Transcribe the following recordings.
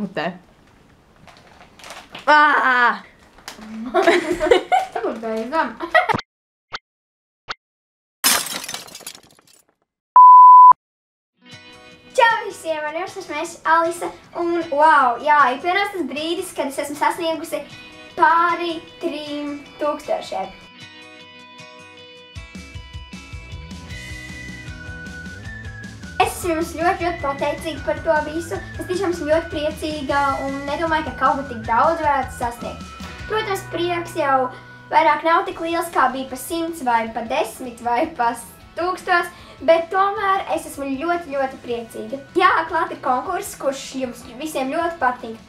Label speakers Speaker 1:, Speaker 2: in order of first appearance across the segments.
Speaker 1: mutē. Āā!
Speaker 2: Tagad beidzam. Čau visiem, man esmu Alisa, un wow, jā, ir pienācis tas brīdis, kad es esmu sasniegusi pāri 3000. Es esmu jums ļoti pateicīga par to visu. Es tiešām esmu ļoti priecīga un nedomāju, ka kaut ko tik daudz varētu sasniegt. Protams, prieks jau vairāk nav tik liels, kā bija pa 100 vai pa 10 vai pa 1000, bet tomēr es esmu ļoti priecīga. Jā, klāt ir konkurss, kurš jums visiem ļoti patīk.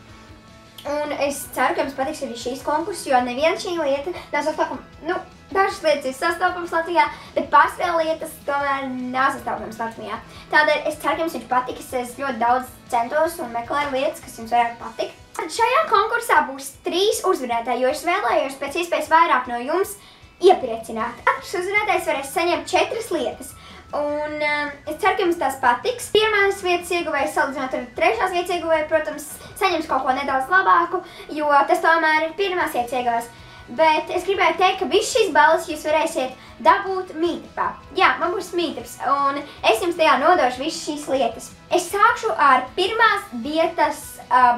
Speaker 2: Un es ceru, ka jums patiks arī šīs konkurss, jo neviena šī lieta nav sastopama, dažas lietas ir sastopamas Latvijā, bet pārsvarā lietas tomēr nav sastopamas Latvijā. Tādēļ es ceru, ka jums viņš patiks, es ļoti daudz centos un meklēju lietas, kas jums varētu patikt. Šajā konkursā būs 3 uzvarētāji, jo es vēlējos pēc iespējas vairāk no jums iepriecināt. Katrs uzvarētājs varēs saņemt 4 lietas. Un es ceru, ka jums tās patiks. Pirmās vietas ieguvējs salīdzinot ar 3. vietas ieguvēju, protams, saņems kaut ko nedaudz labāku, jo tas tomēr ir pirmās vietas ieguvējs. Bet es gribēju teikt, ka viss šīs balvas jūs varēsiet dabūt meetupā. Jā, man būs meetups, un es jums tajā nodošu visas šīs lietas. Es sākšu ar pirmās vietas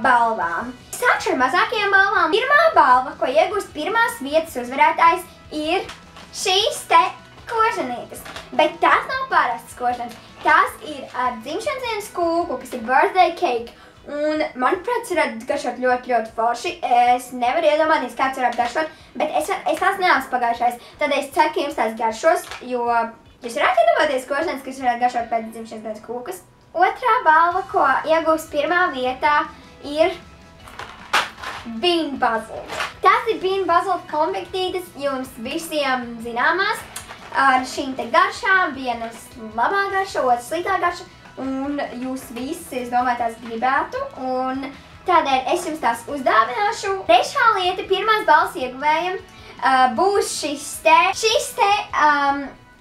Speaker 2: balvām. Sākšu ar mazākajām balvām. Pirmā balva, ko iegūst pirmās vietas uzvarētājs, ir šīs te kožanītes. Bet tās nav parastas kožanas. Tās ir ar dzimšanas dienas kūku, kas ir birthday cake. Un, manuprāt, varētu garšot ļoti forši. Es nevaru iedomāties, kāds varētu garšot, bet es tās neesmu pagājušais. Tādēļ es ceru, ka jums tās garšos, jo jūs varētu iedomāties kožanas, kas varētu garšot pēc dzimšanas dienas kūkas. Otrā balva, ko iegūst pirmā vietā, ir Bean Baziled. Tās ir Bean Baziled konfektītes, jums visiem zināmās, ar šīm te garšām. Vienas labā garša, otrs sliktā garša. Un jūs visi, es domāju, tās gribētu, un tādēļ es jums tās uzdāvināšu. Trešā lieta, pirmās balvas ieguvējam, būs šis te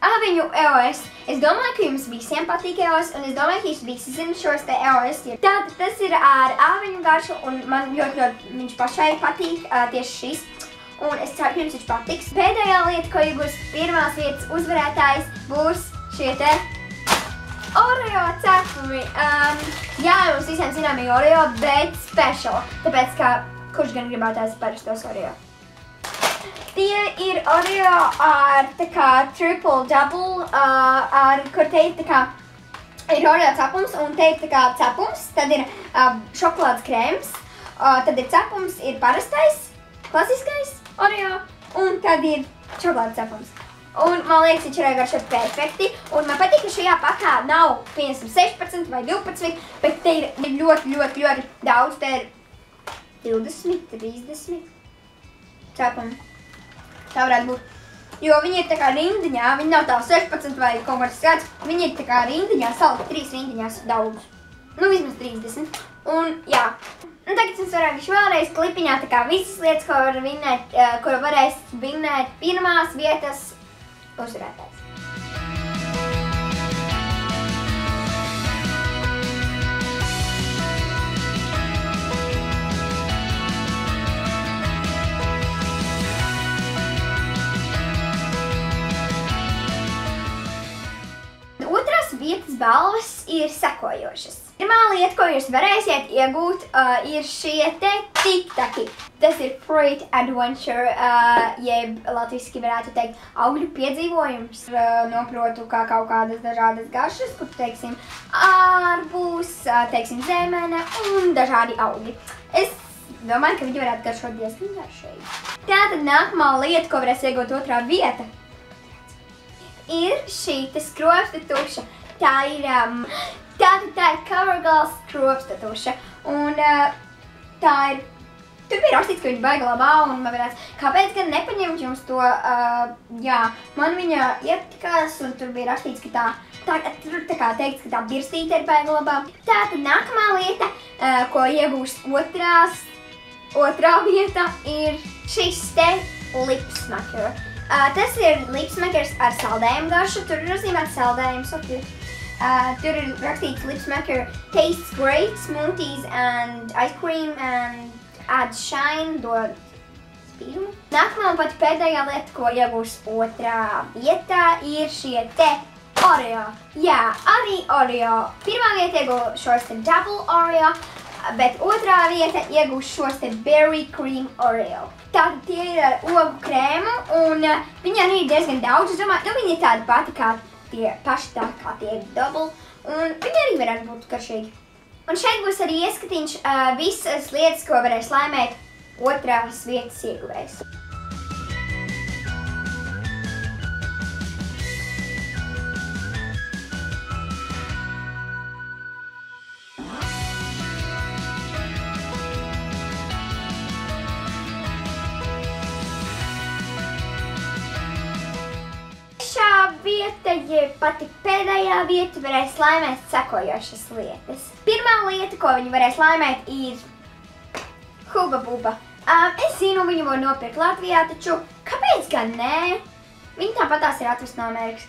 Speaker 2: āviņu EOS. Es domāju, ka jums visiem patīk EOS, un es domāju, ka jūs visi zina šos te EOS. Tātad tas ir ar āviņu garšu, un man ļoti viņš pašai patīk tieši šis. Un es ceru, ka jums viņš patiks. Pēdējā lieta, ko iegūs pirmās vietas uzvarētājs, būs šie te Oreo cepumi. Jā, mums visiem zināmi Oreo, bet special. Tāpēc, ka kurš gan gribētu ēst parastos Oreo? Tie ir Oreo ar tā kā triple double, kur te ir tā kā ir Oreo cepums un te ir tā kā cepums. Tad ir šokolādes krēms, tad ir cepums, ir parastais, klasiskais Oreo un tad ir šokolādes cepums. Un man liekas, viņš ir garšot perfekti. Un man patīk, ka šajā pakā nav 16 vai 12, bet te ir ļoti daudz. Te ir 20, 30 cepumi. Tā varētu būt. Jo viņi ir tā kā rindiņā, viņi nav tā 16 vai kaut kāds skaits. Viņi ir tā kā rindiņā, salikti 3 rindiņās daudz. Vismaz 30. Un jā. Un tagad es varēšu vēlreiz klipiņā tā kā visas lietas, ko varēs vinēt pirmās vietas uzvarētājs. Otrās vietas balvas ir sekojošas. Pirmā lieta, ko jūs varēsiet iegūt, ir šie te tiktaki. Tas ir Fruit Adventure, jeb latviski varētu teikt augļu piedzīvojums. Noprotu kā kaut kādas dažādas garšas, kur, teiksim, ārbūs, teiksim, zemene un dažādi augļi. Es domāju, ka viņi varētu garšot diezgan garšīgi. Tātad nākamā lieta, ko varēs iegūt otrā vieta, ir šī te skropsta tuša. Tā ir CoverGirl skropsta tuša. Un tā ir, tur bija rakstīts, ka viņa baiga labā, un man varētu, kāpēc gan nepaņemt jums to, jā, man viņa iepatikās, un tur bija rakstīts, ka tur tā kā teikts, ka tā birstīte ir baiga labā. Tātad nākamā lieta, ko iegūst otrā vieta, ir šis te lipsmaker. Tas ir lipsmakers ar saldējumu garšu, tur ir nozīmēts saldējums. Tur ir rakstīts Lipsmaker tastes great, smoothies and ice cream and adds shine, dod spīdumu. Nākamā un pat pēdējā lieta, ko iegūs otrā vietā, ir šie te Oreo. Jā, arī Oreo. Pirmā vieta iegūs šos te Double Oreo, bet otrā vieta iegūs šos te Berry Cream Oreo. Tātad tie ir ar ogu krēmu, un viņi arī ir diezgan daudz. Es domāju, viņi ir tādi pati kā tie paši tā kā tie Double, un viņi arī varētu būt garšīgi. Un šeit būs arī ieskatiņš visas lietas, ko varēs laimēt otrās vietas ieguvējs. Vieta, ja pati pēdējā vieta varēs laimēt sekojošas lietas. Pirmā lieta, ko viņi varēs laimēt, ir Hubba Bubba. Es zinu, viņu var nopirkt Latvijā, taču kāpēc gan nē? Viņi tāpatās ir atvest no Amerikas.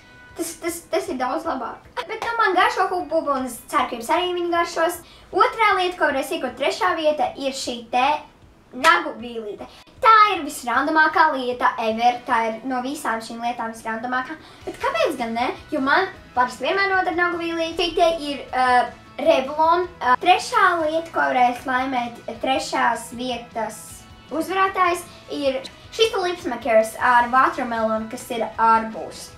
Speaker 2: Tas ir daudz labāk. Bet man garšo Hubba Bubba, un es ceru, ka jums arī viņi garšos. Otrā lieta, ko varēs iegūt trešā vieta, ir šī te nagu vīlīte. Tā ir visrandomākā lieta ever, tā ir no visām šīm lietām visrandomākā. Bet kāpēc gan ne? Jo man parasti vienmēr nodara nagu vīlīte. Šī te ir Revlon. Trešā lieta, ko varēs laimēt trešās vietas uzvarētājs, ir šis Lipsmakers ar watermelon, kas ir arbūs.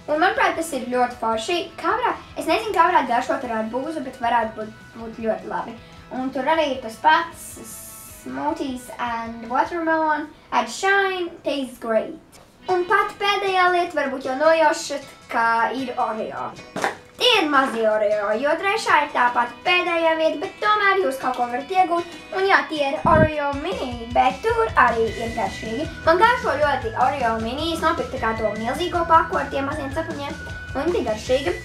Speaker 2: Un manuprāt, tas ir ļoti forši. Es nezinu, kā varētu garšot ar arbūzu, bet varētu būt ļoti labi. Un tur arī ir tas pats. Smoothies and watermelon, add shine, tastes great. Un pat pēdējā lieta varbūt jau nojaušat, kā ir Oreo. Tie ir mazie Oreo, jo trešā ir tā pati pēdējā vieta, bet tomēr jūs kaut ko varat iegūt. Un jā, tie ir Oreo mini, bet tur arī ir garšīgi. Man garšo ļoti Oreo mini, es nopirku tā kā to milzīgo paku ar tiem maziem cepuņiem. Un viņi ir garšīgi.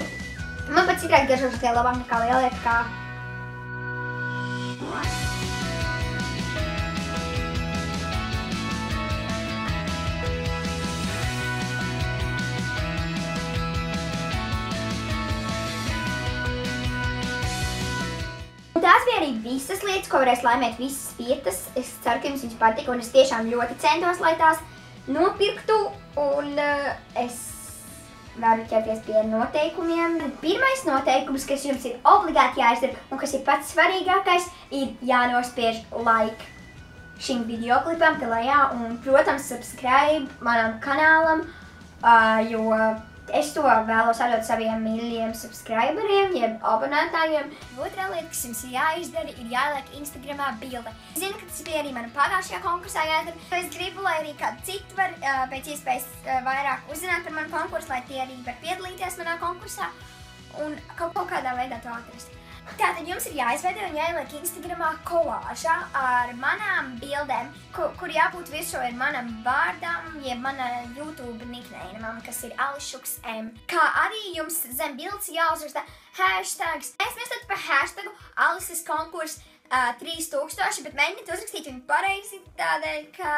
Speaker 2: Man pat citreiz garšo šitie labāk nekā lielie, kā tās bija arī visas lietas, ko varēs laimēt visas vietas. Es ceru, ka jums viņas patika, un es tiešām ļoti centos, lai tās nopirktu, un es varu ķerties pie noteikumiem. Pirmais noteikums, kas jums ir obligāti jāizdara, un kas ir pats svarīgākais, ir jānospiež like šim videoklipam te lejā, un, protams, subscribe manam kanālam, jo es to vēlos atdot saviem mīļajiem subscriberiem, jeb abonētājiem. Otrā lieta, kas jums ir jāizdara, ir jāliek Instagramā bilde. Es zinu, ka tas bija arī mana pagājušajā konkursā jādara. Es gribu, lai arī kādi citi var pēc iespējas vairāk uzzināt par manu konkursu, lai tie arī var piedalīties manā konkursā un kaut kādā veidā to atrast. Tātad jums ir jāizveido un jāieliek Instagramā kolāža ar manām bildēm, kur jābūt virsū ir manam vārdam, jeb mana YouTube nickname, kas ir AliShuksM. Kā arī jums zem bildes jāuzraksta hashtags. Es nestātu par hashtagu Alises konkurs 3000, bet mēģiniet uzrakstīt viņu pareizi, tādēļ, ka,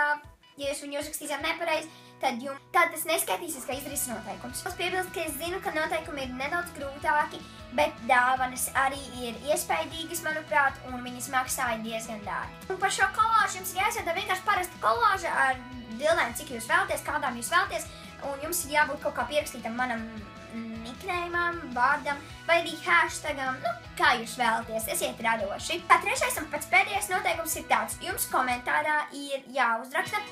Speaker 2: ja jūs viņu uzrakstīsiet nepareizi, tad tas neskaitīsies, ka izdarīs noteikums. Es piebilstu, ka es zinu, ka noteikumi ir nedaudz grūtāki, bet dāvanas arī ir iespaidīgas, manuprāt, un viņas maksāja diezgan dārgi. Un par šo kolāžu jums ir jāizveido vienkārši parasta kolāža ar bildēm, cik jūs vēlaties, kādām jūs vēlaties, un jums ir jābūt kaut kā pierakstītam manam nicknameam, vārdam, vai arī hashtagam, kā jūs vēlaties, esiet radoši. Tā trešais un pats pēdējais noteikums ir tāds, jums komentārā ir jāuzraksta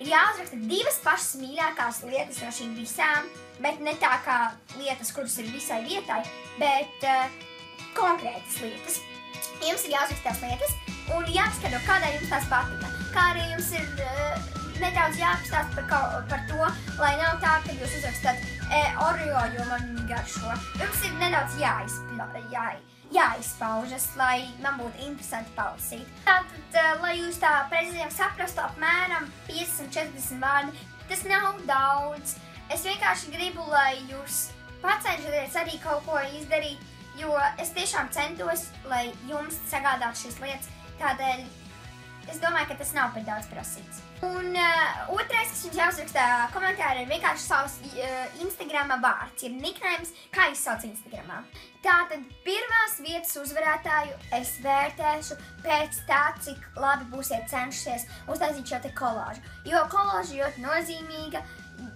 Speaker 2: divas pašas mīļākās lietas no šīm visām, bet ne tā kā lietas, kuras ir visai vietai, bet konkrētas lietas. Jums ir jāuzraksta tās lietas un jāpaskaidro, kādai jums tās patika. Kā arī jums ir nedaudz jāapstāst par to, lai nav tā, ka jūs uzrakstat Oreo, jo man viņi garšo. Jums ir nedaudz jāizpaužas, lai man būtu interesanti palasīt. Tātad, lai jūs tā precīzāk saprastu, apmēram 50-40 vārdi, tas nav daudz. Es vienkārši gribu, lai jūs pacenšaties arī kaut ko izdarīt, jo es tiešām centos, lai jums sagādātu šīs lietas. Tādēļ es domāju, ka tas nav par daudz prasīts. Un otrais, kas jums jāuzrakstā komentāri, ir vienkārši savs Instagrama vārds, ir nicknames, kā jūs sauc Instagramā. Tātad pirmās vietas uzvarētāju es vērtēšu pēc tā, cik labi būsiet cenšusies uztaisīt šo te kolāžu. Jo kolāža ļoti nozīmīga,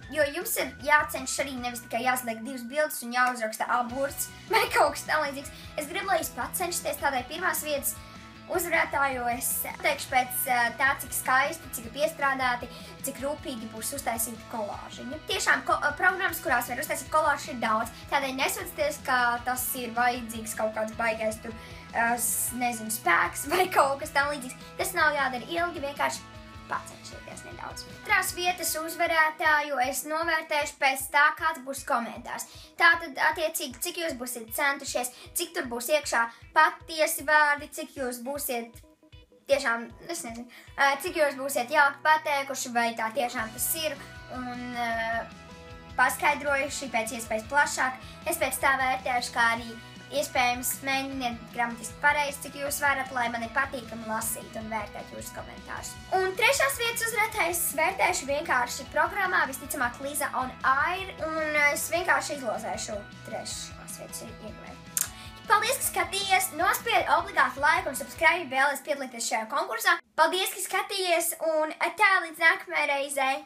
Speaker 2: jo jums ir jācenšas arī nevis tikai jāsliek 2 bildes un jāuzraksta aburts vai kaut kas tam līdzīgs. Es gribu, lai jūs pats cenšaties tādai pirmās vietas uzvarētāju es teikšu pēc tā, cik skaisti, cik piestrādāti, cik rūpīgi būs uztaisīta kolāžiņa. Tiešām programmas, kurās var uztaisīt kolāžu, ir daudz. Tādēļ nesūdzieties, ka tas ir vajadzīgs kaut kāds baigais tur, nezinu, spēks vai kaut kas tam līdzīgs. Tas nav jādara ilgi, vienkārši pacenšieties nedaudz. Otrās vietas uzvarētāju es novērtēšu pēc tā, kāds būs komentārs. Tātad, attiecīgi, cik jūs būsiet centušies, cik tur būs iekšā patiesi vārdi, cik jūs būsiet tiešām, es nezinu, cik jūs būsiet jauki pateikuši, vai tā tiešām tas ir, un paskaidrojuši pēc iespējas plašāk. Es pēc tā vērtēšu, kā arī iespējams mēģiniet gramatiski pareizi, cik jūs varat, lai man ir patīkami lasīt un vērtēt jūsu komentārus. Un trešās vietas uzvarētājs vērtēšu vienkārši programmā, visticamāk Liza on Air, un es vienkārši izlozēšu trešās vietas ieguvēju. Paldies, ka skatījies! Nospied obligāti like un subscribe, vēlies piedalīties šajā konkursā. Paldies, ka skatījies, un tā līdz nākamajai reizei!